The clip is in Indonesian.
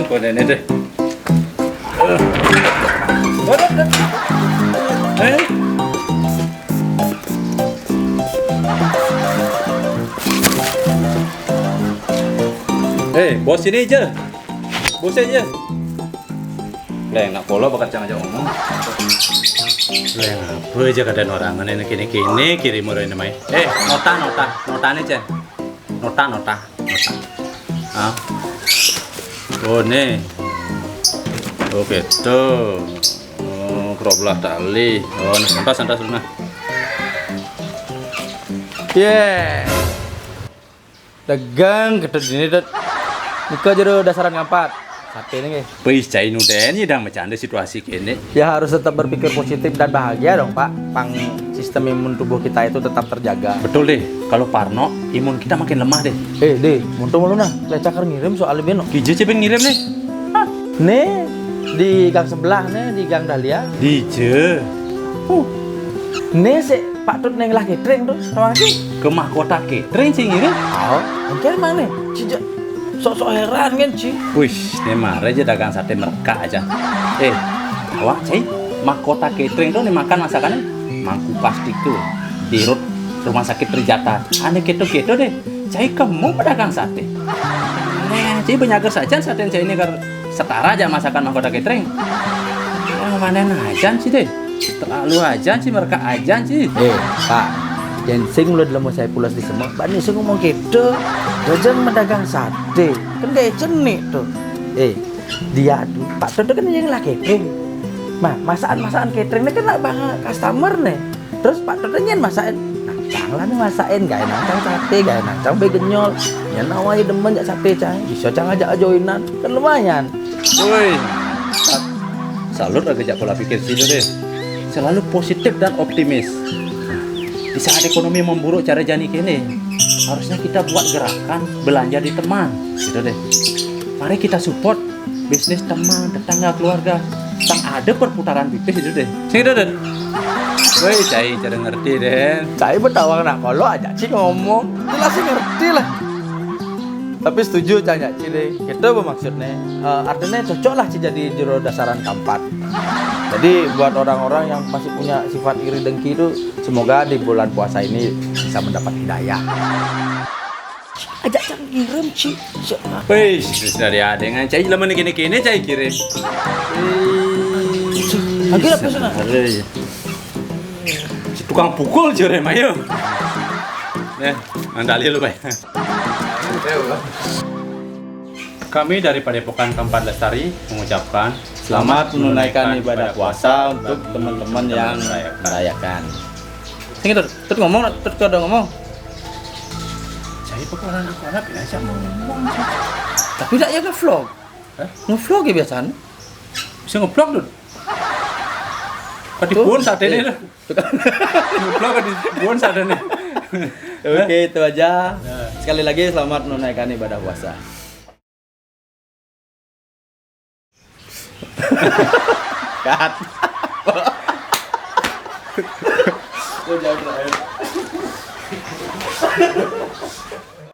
Ponen deh. Bos ini aja. Bos aja. Leng nak polo bakat jangan aja ngomong. Leng apa aja kadang orang ini kini kirim orang ini mai. Nota nih Jen. Nota. Ah. Oh nih. Oke tuh. Oh, keroblah tali. Oh, santai sana. Dagang kita sini dat. Nika jero dasaran ngapa? Sate nih. Please cai nuden ya dang bercanda situasi kini. Ya harus tetap berpikir positif dan bahagia dong Pak. Sistem imun tubuh kita itu tetap terjaga. Betul deh. Kalau parno imun kita makin lemah deh. Deh, muntung lu nah. Lecakar ngirim soal beno. Kije cepeng ngirim nih. Nih di gang sebelah nih di gang Dahlia. Dije. Nih si Pak Tut neng lah catering tuh sama aku. Ke mahkota catering sih ngirim. Oh, engke mana? Cija sok heran kan Ci. Wih, ini marah aja dagang sate mereka aja. Awak cai mahkota catering tuh nih makan masakannya mangku plastik tuh di rumah sakit Trijata. Aneh gitu deh. Cai kamu pedagang sate. Cai penyager saja sate cai ini setara aja masakan mahkota catering. Mana aja sih deh. Terlalu aja sih mereka aja sih. Pak, jensing lu dalam saya pulas di semua. Bani sih ngomong gitu. Jangan mendagang sate. Kan kayak cenik tuh. Dia tuh Pak Tut kan yang lah catering. Masakan cateringnya kan nak banget customer nih. Terus Pak Tut nyen masakin. Nangcang lah nih masakin. Gak nangcang sate, gak nangcang begenyol. Ya nawai demen jak sate cang. Bisa cang aja joinan. Kan lumayan. Woi. Salut agak pola pikir sih deh. Selalu positif dan optimis. Di saat ekonomi memburuk cara jani kini, harusnya kita buat gerakan belanja di teman, gitu deh. Mari kita support bisnis teman, tetangga, keluarga. Tak ada perputaran bisnis itu deh. Sini deh. Woi, cai cara ngerti deh. Cai betawang nak kalau aja sih ngomong, jelas sih ngerti lah. Tapi setuju canya Ci deh. Itu bermaksudnya artinya cocok lah Ci jadi jero dasaran kampat. Jadi buat orang-orang yang masih punya sifat iri dengki itu semoga di bulan puasa ini bisa mendapat hidayah. Ajak cang kirim Ci. Wih, sudah dia dengan cai lama nih kini cai kirim. Lagi apa sana? Si tukang pukul jure mayo. Mandali lu bay. Kami dari Padepokan Kampat Lestari mengucapkan Selamat menunaikan ibadah puasa untuk teman-teman yang merayakan. Sini Tut ngomong, Tut udah ngomong. Jadi pokoknya anak biasa ngomong. Tapi tidak ya nge-vlog. Nge-vlog ya biasanya. Bisa nge-vlog dulu. Ketipuan saat ini lah. Nge-vlog ketipuan saat ini. Oke, itu aja. Sekali lagi selamat menunaikan ibadah puasa. Kat.